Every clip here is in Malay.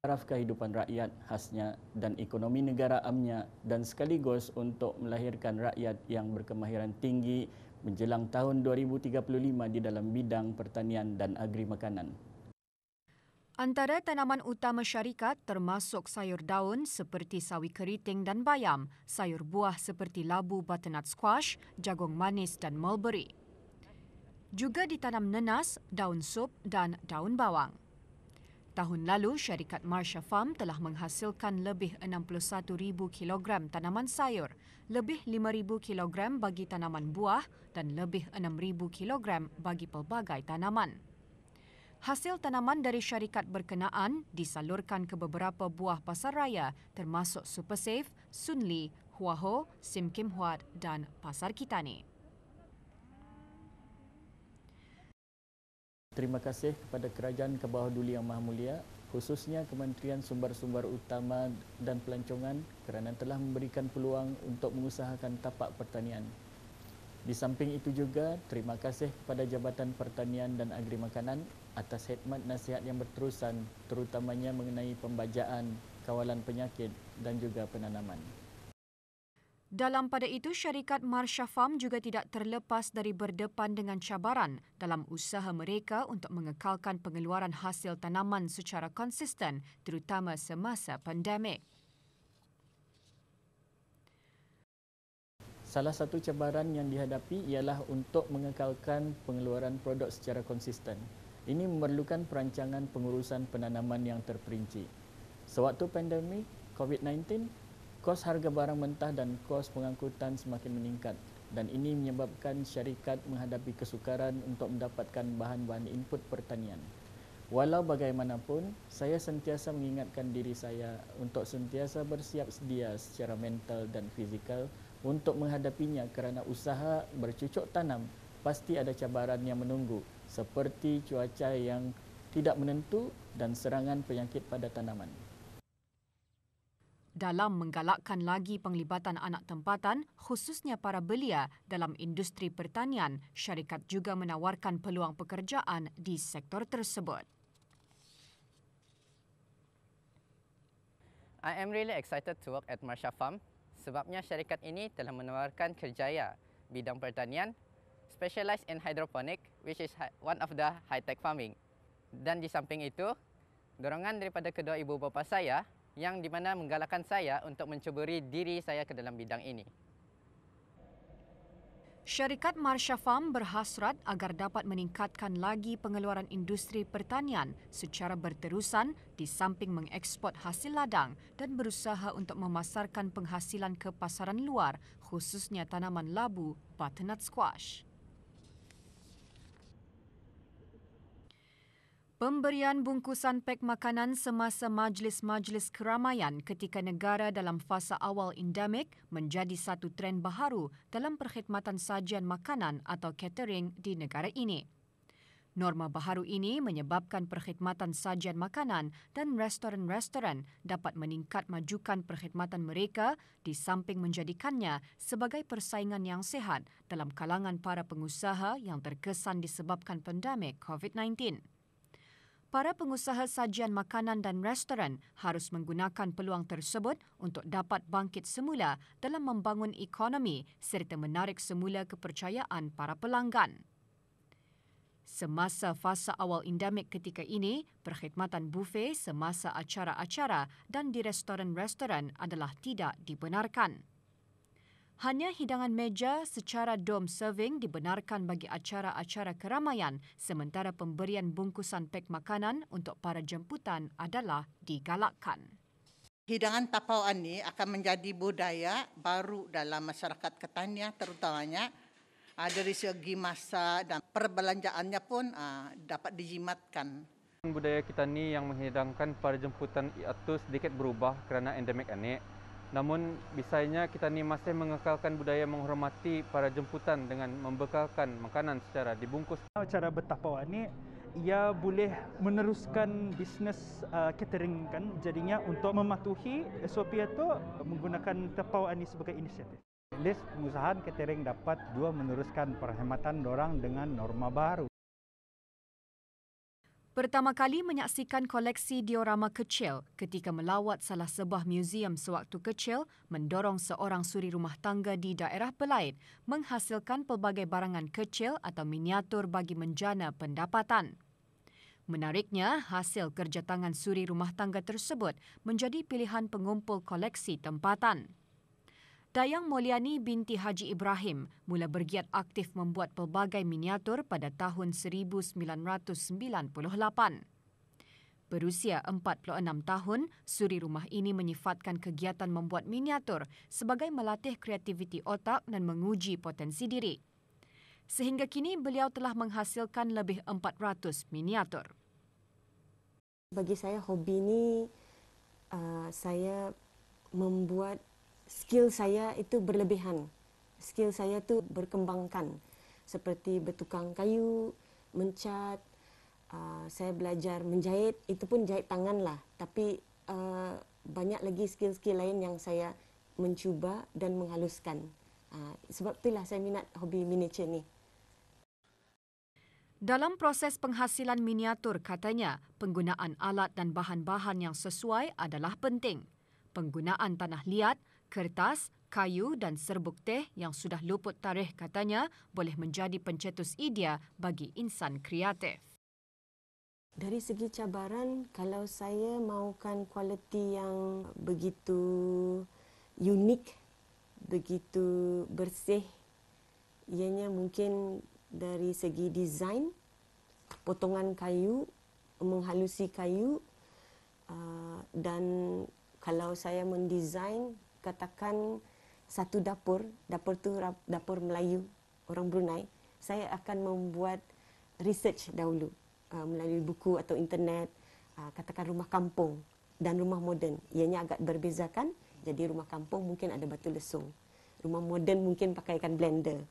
taraf kehidupan rakyat khasnya dan ekonomi negara amnya dan sekaligus untuk melahirkan rakyat yang berkemahiran tinggi menjelang tahun 2035 di dalam bidang pertanian dan agri makanan. Antara tanaman utama syarikat termasuk sayur daun seperti sawi keriting dan bayam, sayur buah seperti labu butternut squash, jagung manis dan mulberry. Juga ditanam nenas, daun sup dan daun bawang. Tahun lalu, syarikat Marsha Farm telah menghasilkan lebih 61,000 kilogram tanaman sayur, lebih 5,000 kilogram bagi tanaman buah dan lebih 6,000 kilogram bagi pelbagai tanaman. Hasil tanaman dari syarikat berkenaan disalurkan ke beberapa buah pasarraya termasuk Supersafe, Sunli, Hua Ho, Sim Kim Huat dan Pasar Kitani. Terima kasih kepada Kerajaan ke Bawah Duli Yang Maha Mulia, khususnya Kementerian Sumber-Sumber Utama dan Pelancongan kerana telah memberikan peluang untuk mengusahakan tapak pertanian. Di samping itu juga, terima kasih kepada Jabatan Pertanian dan Agri Makanan atas khidmat nasihat yang berterusan, terutamanya mengenai pembajaan, kawalan penyakit dan juga penanaman. Dalam pada itu, syarikat Marsha Farm juga tidak terlepas dari berdepan dengan cabaran dalam usaha mereka untuk mengekalkan pengeluaran hasil tanaman secara konsisten, terutama semasa pandemik. Salah satu cabaran yang dihadapi ialah untuk mengekalkan pengeluaran produk secara konsisten. Ini memerlukan perancangan pengurusan penanaman yang terperinci. Sewaktu pandemik COVID-19, kos harga barang mentah dan kos pengangkutan semakin meningkat dan ini menyebabkan syarikat menghadapi kesukaran untuk mendapatkan bahan-bahan input pertanian. Walau bagaimanapun, saya sentiasa mengingatkan diri saya untuk sentiasa bersiap sedia secara mental dan fizikal untuk menghadapinya kerana usaha bercucuk tanam pasti ada cabaran yang menunggu seperti cuaca yang tidak menentu dan serangan penyakit pada tanaman. Dalam menggalakkan lagi penglibatan anak tempatan, khususnya para belia dalam industri pertanian, syarikat juga menawarkan peluang pekerjaan di sektor tersebut. I am really excited to work at Marsha Farm sebabnya syarikat ini telah menawarkan kerjaya bidang pertanian specialized in hydroponic which is one of the high-tech farming. Dan di samping itu, dorongan daripada kedua ibu bapa saya yang di mana menggalakkan saya untuk mencuburi diri saya ke dalam bidang ini. Syarikat Marsha Farm berhasrat agar dapat meningkatkan lagi pengeluaran industri pertanian secara berterusan di samping mengeksport hasil ladang dan berusaha untuk memasarkan penghasilan ke pasaran luar, khususnya tanaman labu butternut squash. Pemberian bungkusan pek makanan semasa majlis-majlis keramaian ketika negara dalam fasa awal endemik menjadi satu trend baharu dalam perkhidmatan sajian makanan atau catering di negara ini. Norma baharu ini menyebabkan perkhidmatan sajian makanan dan restoran-restoran dapat meningkat majukan perkhidmatan mereka di samping menjadikannya sebagai persaingan yang sihat dalam kalangan para pengusaha yang terkesan disebabkan pandemik COVID-19. Para pengusaha sajian makanan dan restoran harus menggunakan peluang tersebut untuk dapat bangkit semula dalam membangun ekonomi serta menarik semula kepercayaan para pelanggan. Semasa fasa awal endemik ketika ini, perkhidmatan bufet semasa acara-acara dan di restoran-restoran adalah tidak dibenarkan. Hanya hidangan meja secara dome serving dibenarkan bagi acara-acara keramaian sementara pemberian bungkusan pek makanan untuk para jemputan adalah digalakkan. Hidangan tapauan ini akan menjadi budaya baru dalam masyarakat Ketania terutamanya dari segi masa dan perbelanjaannya pun dapat dijimatkan. Budaya kita ni yang menghidangkan para jemputan itu sedikit berubah kerana endemik ini. Namun bisanya kita ni masih mengekalkan budaya menghormati para jemputan dengan membekalkan makanan secara dibungkus. Cara bertapauan ni ia boleh meneruskan bisnes catering kan, jadinya untuk mematuhi SOP itu menggunakan tapauan ini sebagai inisiatif. List pengusahaan catering dapat meneruskan perkhidmatan dorang dengan norma baru. Pertama kali menyaksikan koleksi diorama kecil ketika melawat salah sebuah muzium sewaktu kecil mendorong seorang suri rumah tangga di daerah Belait menghasilkan pelbagai barangan kecil atau miniatur bagi menjana pendapatan. Menariknya, hasil kerja tangan suri rumah tangga tersebut menjadi pilihan pengumpul koleksi tempatan. Dayang Moliani binti Haji Ibrahim mula bergiat aktif membuat pelbagai miniatur pada tahun 1998. Berusia 46 tahun, suri rumah ini menyifatkan kegiatan membuat miniatur sebagai melatih kreativiti otak dan menguji potensi diri. Sehingga kini beliau telah menghasilkan lebih 400 miniatur. Bagi saya, hobi ini saya membuat skill saya itu berlebihan. Skill saya tu berkembangkan. Seperti bertukang kayu, mencat, saya belajar menjahit, itu pun jahit tangan lah. Tapi banyak lagi skill-skill lain yang saya mencuba dan menghaluskan. Sebab itulah saya minat hobi miniatur ni. Dalam proses penghasilan miniatur, katanya, penggunaan alat dan bahan-bahan yang sesuai adalah penting. Penggunaan tanah liat, kertas, kayu dan serbuk teh yang sudah luput tarikh, katanya, boleh menjadi pencetus idea bagi insan kreatif. Dari segi cabaran, kalau saya mahukan kualiti yang begitu unik, begitu bersih, ianya mungkin dari segi desain, potongan kayu, menghalusi kayu, dan kalau saya mendesain, katakan satu dapur tu dapur Melayu, orang Brunei, saya akan membuat research dahulu melalui buku atau internet, katakan rumah kampung dan rumah moden. Ianya agak berbezakan, jadi rumah kampung mungkin ada batu lesung. Rumah moden mungkin pakaikan blender.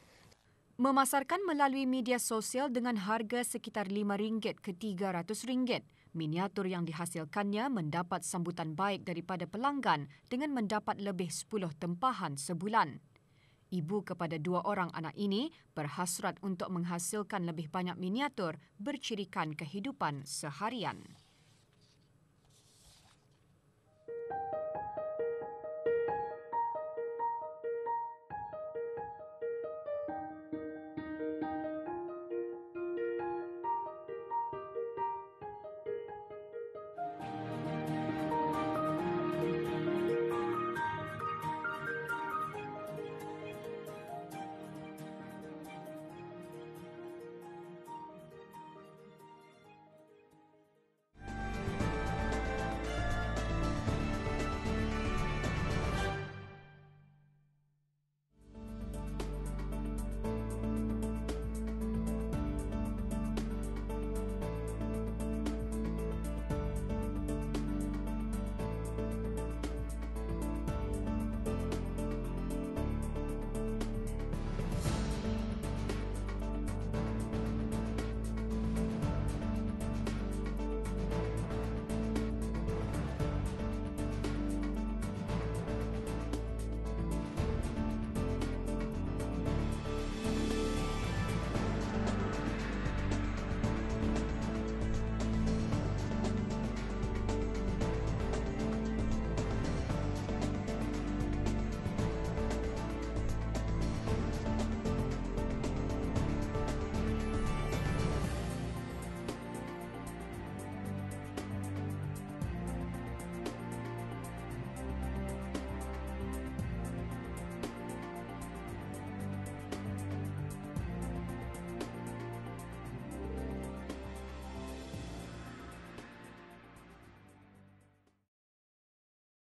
Memasarkan melalui media sosial dengan harga sekitar RM5 ke RM300, miniatur yang dihasilkannya mendapat sambutan baik daripada pelanggan dengan mendapat lebih 10 tempahan sebulan. Ibu kepada 2 orang anak ini berhasrat untuk menghasilkan lebih banyak miniatur bercirikan kehidupan seharian.